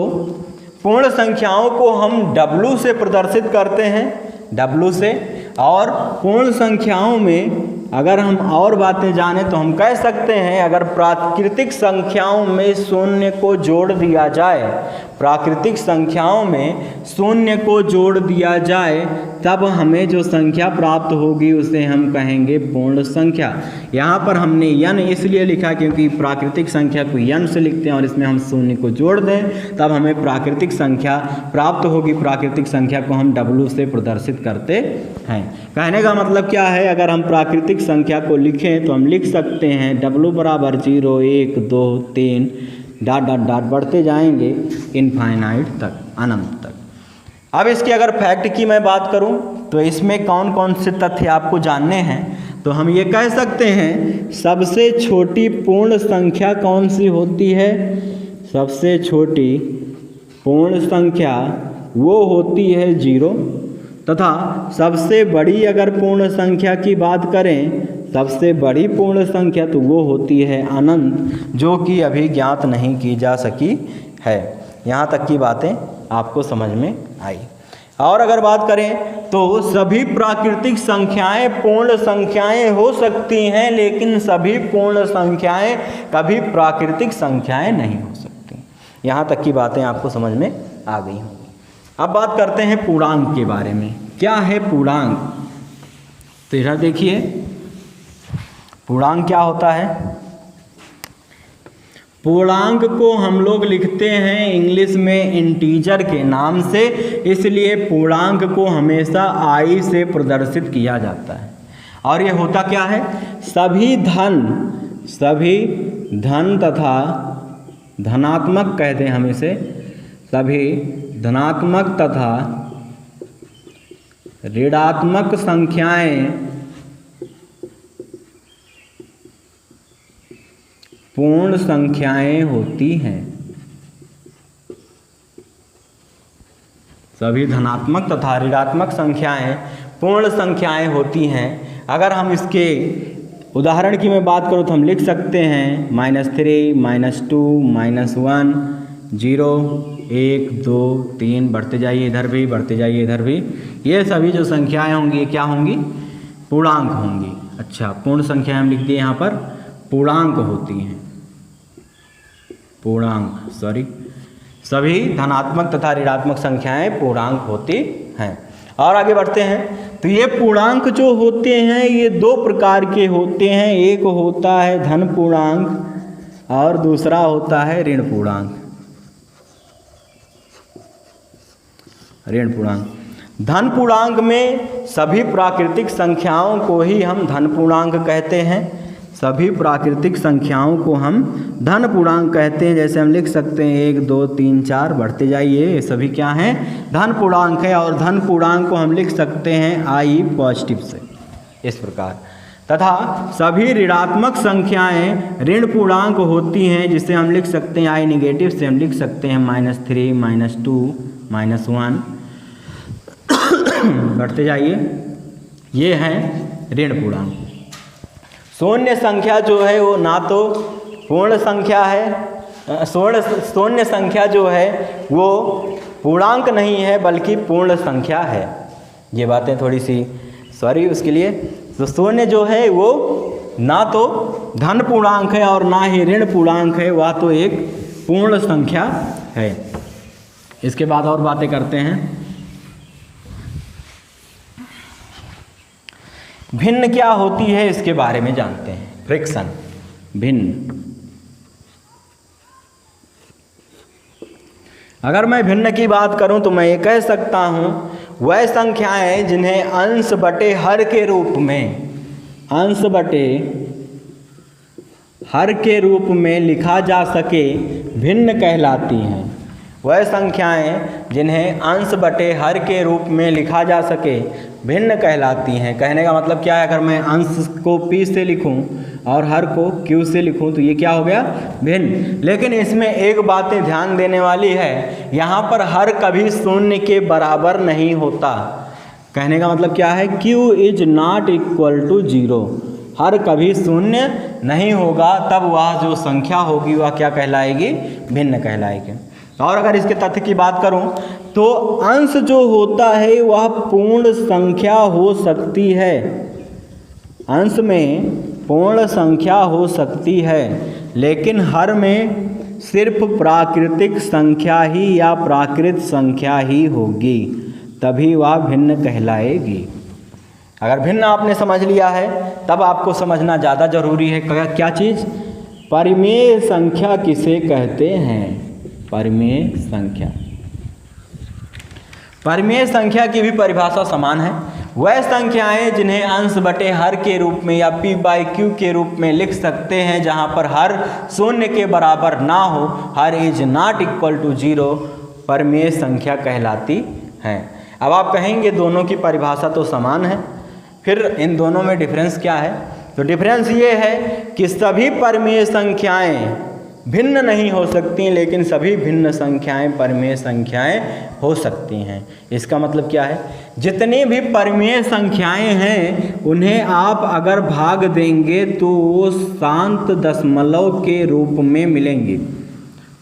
Speaker 1: पूर्ण संख्याओं को हम W से प्रदर्शित करते हैं, W से। और पूर्ण संख्याओं में अगर हम और बातें जानें तो हम कह सकते हैं, अगर प्राकृतिक संख्याओं में शून्य को जोड़ दिया जाए, प्राकृतिक संख्याओं में शून्य को जोड़ दिया जाए, तब हमें जो संख्या प्राप्त होगी उसे हम कहेंगे पूर्ण संख्या। यहाँ पर हमने n इसलिए लिखा क्योंकि प्राकृतिक संख्या को n से लिखते हैं, और इसमें हम शून्य को जोड़ दें तब हमें प्राकृतिक संख्या प्राप्त होगी। प्राकृतिक संख्या को हम W से प्रदर्शित करते हैं। कहने का मतलब क्या है? अगर हम प्राकृतिक संख्या को लिखें तो हम लिख सकते हैं W बराबर 0 1 2 3 ... बढ़ते जाएंगे इनफाइनाइट तक, अनंत तक। अब इसकी अगर फैक्ट की मैं बात करूं तो इसमें कौन कौन से तथ्य आपको जानने हैं, तो हम ये कह सकते हैं सबसे छोटी पूर्ण संख्या कौन सी होती है? सबसे छोटी पूर्ण संख्या वो होती है 0, तथा सबसे बड़ी अगर पूर्ण संख्या की बात करें, सबसे बड़ी पूर्ण संख्या तो वो होती है अनंत, जो कि अभी ज्ञात नहीं की जा सकी है। यहाँ तक की बातें आपको समझ में आई। और अगर बात करें तो सभी प्राकृतिक संख्याएं पूर्ण संख्याएं हो सकती हैं, लेकिन सभी पूर्ण संख्याएं कभी प्राकृतिक संख्याएं नहीं हो सकती। यहाँ तक की बातें आपको समझ में आ गई होंगी। अब बात करते हैं पूर्णांक के बारे में। क्या है पूर्णांक? तो इधर देखिए, पूर्णांक क्या होता है? पूर्णांक को हम लोग लिखते हैं इंग्लिश में इंटीजर के नाम से, इसलिए पूर्णांक को हमेशा i से प्रदर्शित किया जाता है। और ये होता क्या है, सभी धन तथा धनात्मक कहते हैं हम इसे, सभी धनात्मक तथा ऋणात्मक संख्याएं पूर्ण संख्याएं होती हैं। सभी धनात्मक तथा ऋणात्मक संख्याएं पूर्ण संख्याएं होती हैं। अगर हम इसके उदाहरण की मैं बात करूं तो हम लिख सकते हैं -3, -2, -1, 0, 1, 2, 3, बढ़ते जाइए इधर भी, बढ़ते जाइए इधर भी। ये सभी जो संख्याएं होंगी ये क्या होंगी, पूर्णांक होंगी। अच्छा, पूर्ण संख्याएं हम लिख दिए यहाँ पर, पूर्णांक होती हैं, पूर्णांक सभी धनात्मक तथा ऋणात्मक संख्याएं पूर्णांक होती हैं। और आगे बढ़ते हैं तो ये पूर्णांक जो होते हैं ये दो प्रकार के होते हैं, एक होता है धन पूर्णांक और दूसरा होता है ऋण पूर्णांक। ऋण पूर्णांक, धन पूर्णांक में सभी प्राकृतिक संख्याओं को ही हम धन पूर्णांक कहते हैं, सभी प्राकृतिक संख्याओं को हम धन पूर्णांक कहते हैं। जैसे हम लिख सकते हैं 1, 2, 3, 4, बढ़ते जाइए, ये सभी क्या हैं, धन पूर्णांक है। और धन पूर्णांक को हम लिख सकते हैं i पॉजिटिव से, इस प्रकार। तथा सभी ऋणात्मक संख्याएं ऋण पूर्णांक होती हैं, जिसे हम लिख सकते हैं i नेगेटिव से हम लिख सकते हैं -3, -2, -1, बढ़ते जाइए, ये हैं ऋण पूर्णांक। शून्य संख्या जो है वो ना तो पूर्ण संख्या है, शून्य संख्या जो है वो पूर्णांक नहीं है बल्कि पूर्ण संख्या है। ये बातें थोड़ी सी सॉरी उसके लिए। तो शून्य जो है वो ना तो धन पूर्णांक है और ना ही ऋण पूर्णांक है, वह तो एक पूर्ण संख्या है। इसके बाद और बातें करते हैं। भिन्न क्या होती है इसके बारे में जानते हैं। फ्रैक्शन, भिन्न। अगर मैं भिन्न की बात करूं तो मैं ये कह सकता हूं वह संख्याएं जिन्हें अंश बटे हर के रूप में, अंश बटे हर के रूप में लिखा जा सके भिन्न कहलाती हैं। वह संख्याएं जिन्हें अंश बटे हर के रूप में लिखा जा सके भिन्न कहलाती हैं। कहने का मतलब क्या है, अगर मैं अंश को p से लिखूं और हर को q से लिखूं तो ये क्या हो गया, भिन्न। लेकिन इसमें एक बात ध्यान देने वाली है, यहाँ पर हर कभी शून्य के बराबर नहीं होता। कहने का मतलब क्या है, q is not equal to 0, हर कभी शून्य नहीं होगा, तब वह जो संख्या होगी वह क्या कहलाएगी, भिन्न कहलाएगी। और अगर इसके तथ्य की बात करूं तो अंश जो होता है वह पूर्ण संख्या हो सकती है, अंश में पूर्ण संख्या हो सकती है, लेकिन हर में सिर्फ प्राकृतिक संख्या ही या प्राकृत संख्या ही होगी, तभी वह भिन्न कहलाएगी। अगर भिन्न आपने समझ लिया है तब आपको समझना ज़्यादा जरूरी है क्या चीज़, परिमेय संख्या किसे कहते हैं। परिमेय संख्या, परिमेय संख्या की भी परिभाषा समान है। वह संख्याएं जिन्हें अंश बटे हर के रूप में या p/q के रूप में लिख सकते हैं, जहां पर हर शून्य के बराबर ना हो, हर इज नॉट इक्वल टू 0, परिमेय संख्या कहलाती हैं। अब आप कहेंगे दोनों की परिभाषा तो समान है, फिर इन दोनों में डिफरेंस क्या है। तो डिफरेंस ये है कि सभी परिमेय संख्याएं भिन्न नहीं हो सकती, लेकिन सभी भिन्न संख्याएं परिमेय संख्याएं हो सकती हैं। इसका मतलब क्या है, जितनी भी परिमेय संख्याएं हैं उन्हें आप अगर भाग देंगे तो वो शांत दशमलव के रूप में मिलेंगी।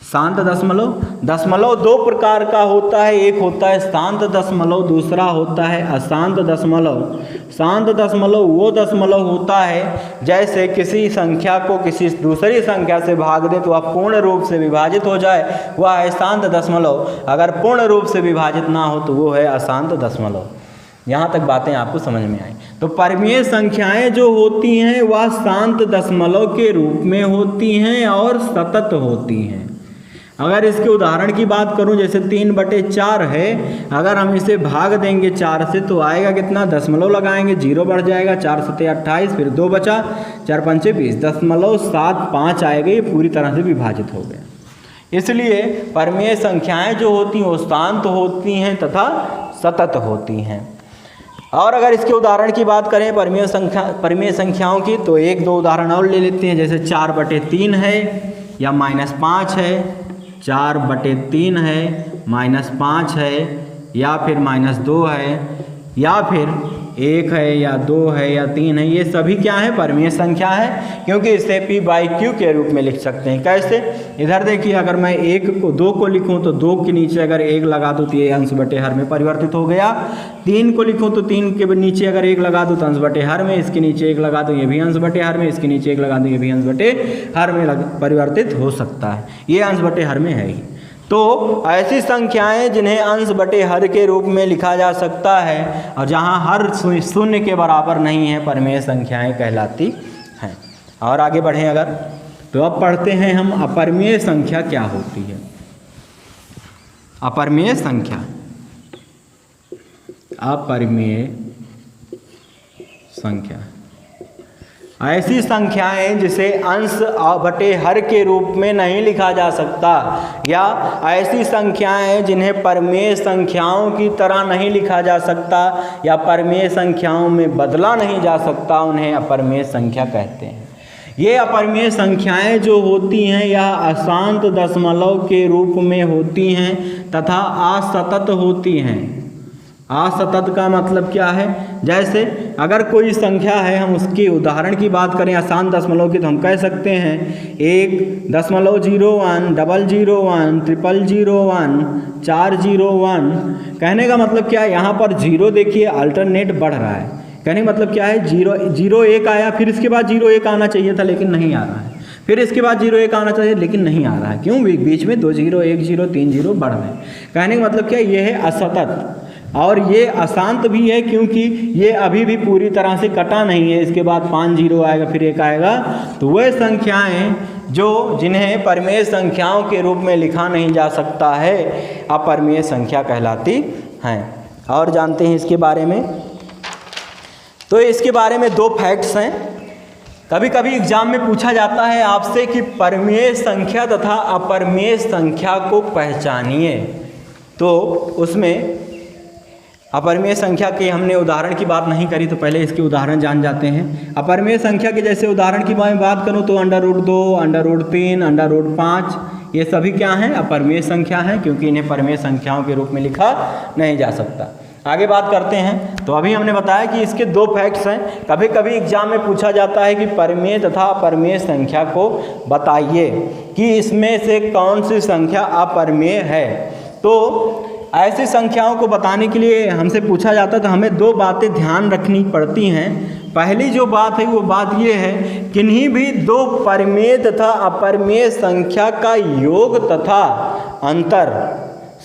Speaker 1: शांत दशमलव, दशमलव दो प्रकार का होता है, एक होता है शांत दशमलव, दूसरा होता है अशांत दशमलव। शांत दशमलव वो दशमलव होता है जैसे किसी संख्या को किसी दूसरी संख्या से भाग दे तो वह पूर्ण रूप से विभाजित हो जाए, वह है शांत दशमलव। अगर पूर्ण रूप से विभाजित ना हो तो वो है अशांत दशमलव। यहाँ तक बातें आपको समझ में आई। तो परिमेय संख्याएं जो होती हैं वह शांत दशमलव के रूप में होती हैं और सतत होती हैं। अगर इसके उदाहरण की बात करूं, जैसे 3/4 है, अगर हम इसे भाग देंगे 4 से तो आएगा कितना, दशमलव लगाएंगे, 0 बढ़ जाएगा, 4 सते 28, फिर 2 बचा, 4 पंचे 20, 0.75 आएगा, ये पूरी तरह से विभाजित हो गया। इसलिए परिमेय संख्याएं जो होती हैं वो शांत होती हैं तथा सतत होती हैं। और अगर इसके उदाहरण की बात करें परिमेय संख्याओं की, तो 1-2 उदाहरण और ले लेते हैं। जैसे 4/3 है या -5 है, 4/3 है, -5 है, या फिर -2 है, या फिर 1 है या 2 है या 3 है, ये सभी क्या है, परिमेय संख्या है, क्योंकि इसे p/q के रूप में लिख सकते हैं। कैसे, इधर देखिए, अगर मैं 2 को लिखूं तो 2 के नीचे अगर 1 लगा दूं तो ये अंश बटे हर में परिवर्तित हो गया। 3 को लिखूं तो 3 के नीचे अगर 1 लगा दूं तो अंश बटे हर में, इसके नीचे 1 लगा दूं ये भी अंश बटे हर में, इसके नीचे 1 लगा दूं ये भी अंश बटे हर में परिवर्तित हो सकता है, ये अंश बटे हर में है ही। तो ऐसी संख्याएं जिन्हें अंश बटे हर के रूप में लिखा जा सकता है और जहां हर शून्य के बराबर नहीं है, परिमेय संख्याएं कहलाती हैं। और आगे बढ़ें अगर, तो अब पढ़ते हैं हम अपरिमेय संख्या क्या होती है। अपरिमेय संख्या, अपरिमेय संख्या ऐसी संख्याएं जिसे अंश बटे हर के रूप में नहीं लिखा जा सकता, या ऐसी संख्याएं जिन्हें परिमेय संख्याओं की तरह नहीं लिखा जा सकता या परिमेय संख्याओं में बदला नहीं जा सकता, उन्हें अपरिमेय संख्या कहते हैं। ये अपरिमेय संख्याएं जो होती हैं यह अशांत दशमलव के रूप में होती हैं तथा असतत होती हैं। असतत का मतलब क्या है, जैसे अगर कोई संख्या है, हम उसके उदाहरण की बात करें अशांत दशमलव की, तो हम कह सकते हैं 1.01, 001, 0001, 401। कहने का मतलब क्या है, यहाँ पर 0 देखिए अल्टरनेट बढ़ रहा है। कहने का मतलब क्या है, 0 1 आया, फिर इसके बाद 0 1 आना चाहिए था लेकिन नहीं आ रहा है, फिर इसके बाद 0 1 आना चाहिए लेकिन नहीं आ रहा है। क्यों, बीच में 2 0 1 0 3 0 बढ़ रहे हैं। कहने का मतलब क्या, ये है असतत, और ये अशांत भी है क्योंकि ये अभी भी पूरी तरह से कटा नहीं है। इसके बाद 5 0 आएगा, फिर 1 आएगा। तो वह संख्याएं जिन्हें परिमेय संख्याओं के रूप में लिखा नहीं जा सकता है, अपरिमेय संख्या कहलाती हैं। और जानते हैं इसके बारे में, तो इसके बारे में 2 फैक्ट्स हैं। कभी कभी एग्जाम में पूछा जाता है आपसे कि परिमेय संख्या तथा अपरिमेय संख्या को पहचानिए, तो उसमें अपरिमेय संख्या के हमने उदाहरण की बात नहीं करी, तो पहले इसके उदाहरण जान जाते हैं। अपरिमेय संख्या के जैसे उदाहरण की मैं बात करूं तो √2, √3, √5 ये सभी क्या हैं, अपरिमेय संख्या हैं, क्योंकि इन्हें परिमेय संख्याओं के रूप में लिखा नहीं जा सकता। आगे बात करते हैं, तो अभी हमने बताया कि इसके 2 फैक्ट्स हैं। कभी कभी एग्जाम में पूछा जाता है कि परिमेय तथा अपरिमेय संख्या को बताइए कि इसमें से कौन सी संख्या अपरिमेय है। तो ऐसी संख्याओं को बताने के लिए हमसे पूछा जाता है तो हमें 2 बातें ध्यान रखनी पड़ती हैं। पहली जो बात है वो बात ये है, किन्हीं भी 2 परिमेय तथा अपरिमेय संख्या का योग तथा अंतर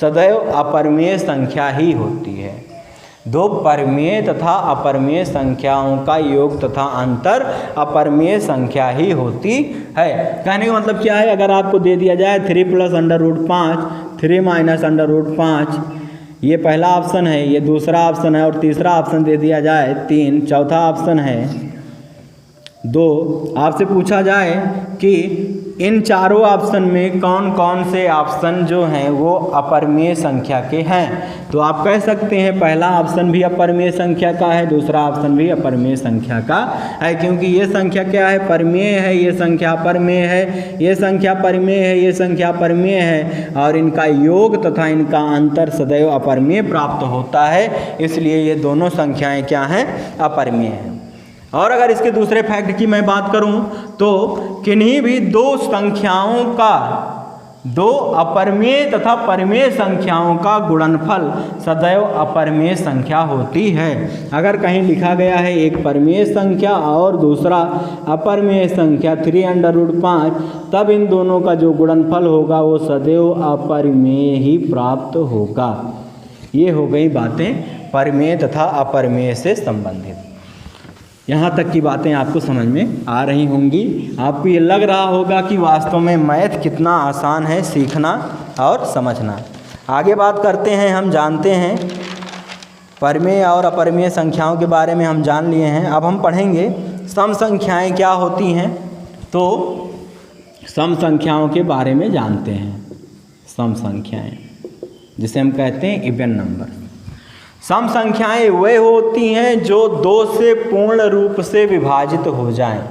Speaker 1: सदैव अपरिमेय संख्या ही होती है। 2 परिमेय तथा अपरिमेय संख्याओं का योग तथा अंतर अपरिमेय संख्या ही होती है। कहने का मतलब क्या है, अगर आपको दे दिया जाए 3 + √5, 3 - √5, ये पहला ऑप्शन है, ये दूसरा ऑप्शन है, और तीसरा ऑप्शन दे दिया जाए 3, चौथा ऑप्शन है 2। आपसे पूछा जाए कि इन चारों ऑप्शन में कौन कौन से ऑप्शन जो हैं वो अपरिमेय संख्या के हैं, तो आप कह सकते हैं पहला ऑप्शन भी अपरिमेय संख्या का है, दूसरा ऑप्शन भी अपरिमेय संख्या का है, क्योंकि ये संख्या क्या है, परिमेय है, ये संख्या अपरिमेय है, ये संख्या परिमेय है, ये संख्या अपरिमेय है, और इनका योग तथा इनका अंतर सदैव अपरिमेय प्राप्त होता है। इसलिए ये दोनों संख्याएँ क्या हैं, अपरिमेय हैं। और अगर इसके दूसरे फैक्ट की मैं बात करूं तो किन्हीं भी 2 संख्याओं का, 2 अपरिमेय तथा परिमेय संख्याओं का गुणनफल सदैव अपरिमेय संख्या होती है। अगर कहीं लिखा गया है एक परिमेय संख्या और दूसरा अपरिमेय संख्या 3√5, तब इन दोनों का जो गुणनफल होगा वो सदैव अपरिमेय ही प्राप्त होगा। ये हो गई बातें परिमेय तथा अपरिमेय से संबंधित। यहाँ तक की बातें आपको समझ में आ रही होंगी। आपको ये लग रहा होगा कि वास्तव में मैथ कितना आसान है सीखना और समझना। आगे बात करते हैं, हम जानते हैं परिमेय और अपरिमेय संख्याओं के बारे में हम जान लिए हैं। अब हम पढ़ेंगे सम संख्याएँ क्या होती हैं। तो सम संख्याओं के बारे में जानते हैं। सम संख्याएँ जिसे हम कहते हैं इवन नंबर। सम संख्याएँ वे होती हैं जो 2 से पूर्ण रूप से विभाजित हो जाएं।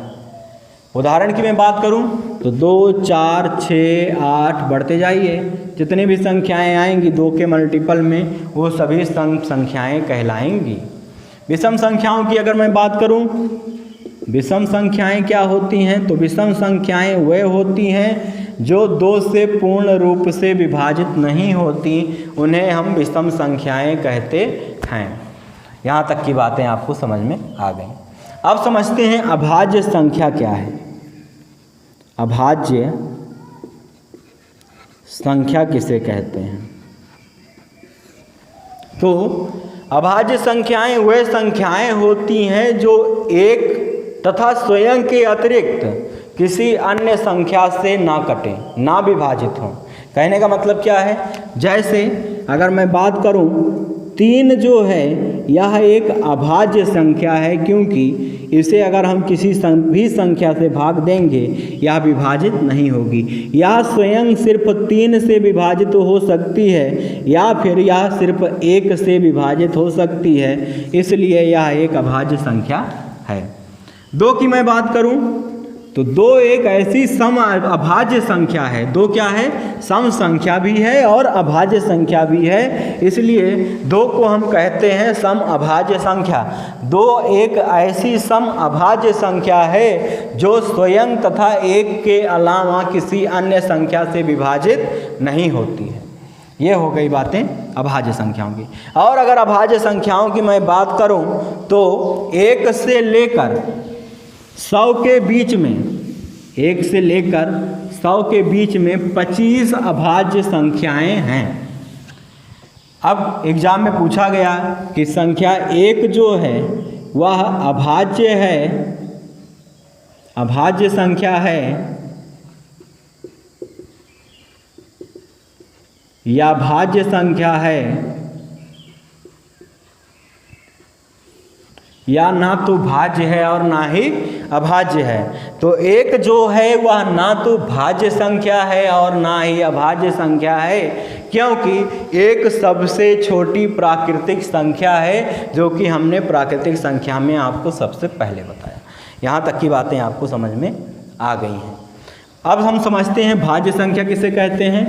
Speaker 1: उदाहरण की मैं बात करूं तो 2, 4, 6, 8 बढ़ते जाइए, जितनी भी संख्याएं आएंगी 2 के मल्टीपल में वो सभी सम संख्याएं कहलाएंगी। विषम संख्याओं की अगर मैं बात करूं, विषम संख्याएं क्या होती हैं? तो विषम संख्याएं वे होती हैं जो 2 से पूर्ण रूप से विभाजित नहीं होती, उन्हें हम विषम संख्याएं कहते हैं। यहाँ तक की बातें आपको समझ में आ गई। अब समझते हैं अभाज्य संख्या क्या है। अभाज्य संख्या किसे कहते हैं? तो अभाज्य संख्याएं वे संख्याएं होती हैं जो एक तथा स्वयं के अतिरिक्त किसी अन्य संख्या से ना कटे, ना विभाजित हों। कहने का मतलब क्या है? जैसे अगर मैं बात करूं 3 जो है यह एक अभाज्य संख्या है, क्योंकि इसे अगर हम किसी भी संख्या से भाग देंगे यह विभाजित नहीं होगी। यह स्वयं सिर्फ 3 से विभाजित हो सकती है या फिर यह सिर्फ 1 से विभाजित हो सकती है, इसलिए यह एक अभाज्य संख्या है। 2 की मैं बात करूं तो 2 एक ऐसी सम अभाज्य संख्या है। 2 क्या है? सम संख्या भी है और अभाज्य संख्या भी है, इसलिए 2 को हम कहते हैं सम अभाज्य संख्या। 2 एक ऐसी सम अभाज्य संख्या है जो स्वयं तथा 1 के अलावा किसी अन्य संख्या से विभाजित नहीं होती है। ये हो गई बातें अभाज्य संख्याओं की। और अगर अभाज्य संख्याओं की मैं बात करूं तो 1 से लेकर 100 के बीच में, 1 से लेकर 100 के बीच में 25 अभाज्य संख्याएं हैं। अब एग्जाम में पूछा गया कि संख्या 1 जो है वह अभाज्य है, अभाज्य संख्या है या भाज्य संख्या है या ना तो भाज्य है और ना ही अभाज्य है। तो 1 जो है वह ना तो भाज्य संख्या है और ना ही अभाज्य संख्या है, क्योंकि 1 सबसे छोटी प्राकृतिक संख्या है, जो कि हमने प्राकृतिक संख्या में आपको सबसे पहले बताया। यहाँ तक की बातें आपको समझ में आ गई हैं। अब हम समझते हैं भाज्य संख्या किसे कहते हैं।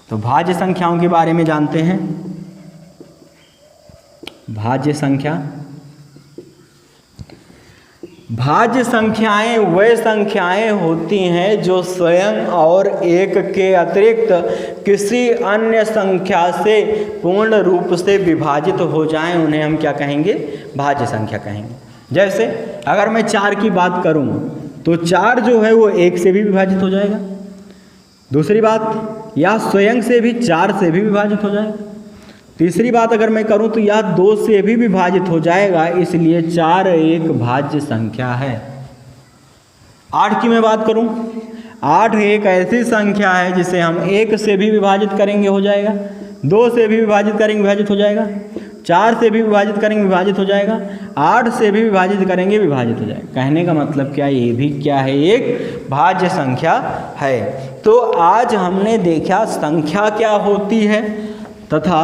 Speaker 1: तो भाज्य संख्याओं के बारे में जानते हैं। भाज्य संख्या, भाज्य संख्याएं वे संख्याएं होती हैं जो स्वयं और 1 के अतिरिक्त किसी अन्य संख्या से पूर्ण रूप से विभाजित हो जाएं, उन्हें हम क्या कहेंगे? भाज्य संख्या कहेंगे। जैसे अगर मैं 4 की बात करूं तो 4 जो है वो 1 से भी विभाजित हो जाएगा। दूसरी बात, या स्वयं से भी 4 से भी विभाजित हो जाएगा। तीसरी बात अगर मैं करूं तो यह 2 से भी विभाजित हो जाएगा, इसलिए 4 एक भाज्य संख्या है। 8 की मैं बात करूं, 8 एक ऐसी संख्या है जिसे हम 1 से भी विभाजित करेंगे हो जाएगा, 2 से भी विभाजित करेंगे विभाजित हो जाएगा, 4 से भी विभाजित करेंगे विभाजित हो जाएगा, 8 से भी विभाजित करेंगे विभाजित हो जाएगा। कहने का मतलब क्या, ये भी क्या है? एक भाज्य संख्या है। तो आज हमने देखा संख्या क्या होती है तथा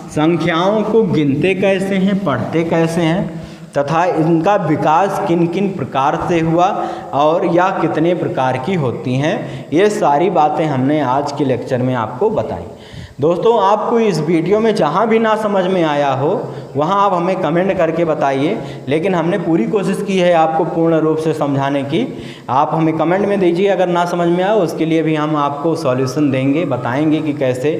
Speaker 1: संख्याओं को गिनते कैसे हैं, पढ़ते कैसे हैं, तथा इनका विकास किन किन प्रकार से हुआ और या कितने प्रकार की होती हैं। ये सारी बातें हमने आज के लेक्चर में आपको बताई। दोस्तों, आपको इस वीडियो में जहाँ भी ना समझ में आया हो वहाँ आप हमें कमेंट करके बताइए, लेकिन हमने पूरी कोशिश की है आपको पूर्ण रूप से समझाने की। आप हमें कमेंट में दीजिए अगर ना समझ में आए, उसके लिए भी हम आपको सॉल्यूशन देंगे, बताएंगे कि कैसे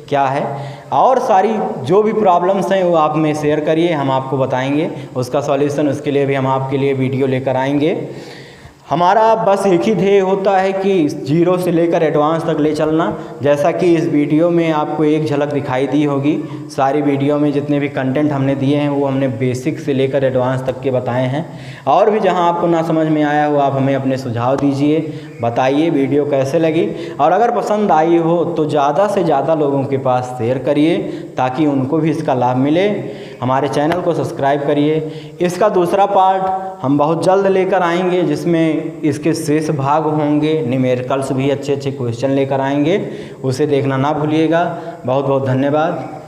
Speaker 1: क्या है। और सारी जो भी प्रॉब्लम्स हैं वो आप में शेयर करिए, हम आपको बताएंगे उसका सॉल्यूशन। उसके लिए भी हम आपके लिए वीडियो लेकर आएंगे। हमारा बस एक ही ध्येय होता है कि जीरो से लेकर एडवांस तक ले चलना। जैसा कि इस वीडियो में आपको एक झलक दिखाई दी होगी, सारी वीडियो में जितने भी कंटेंट हमने दिए हैं वो हमने बेसिक से लेकर एडवांस तक के बताए हैं। और भी जहां आपको ना समझ में आया हो, आप हमें अपने सुझाव दीजिए, बताइए वीडियो कैसे लगी। और अगर पसंद आई हो तो ज़्यादा से ज़्यादा लोगों के पास शेयर करिए ताकि उनको भी इसका लाभ मिले। हमारे चैनल को सब्सक्राइब करिए। इसका दूसरा पार्ट हम बहुत जल्द लेकर आएंगे, जिसमें इसके शेष भाग होंगे, न्यूमेरिकल्स भी अच्छे अच्छे क्वेश्चन लेकर आएंगे, उसे देखना ना भूलिएगा। बहुत बहुत धन्यवाद।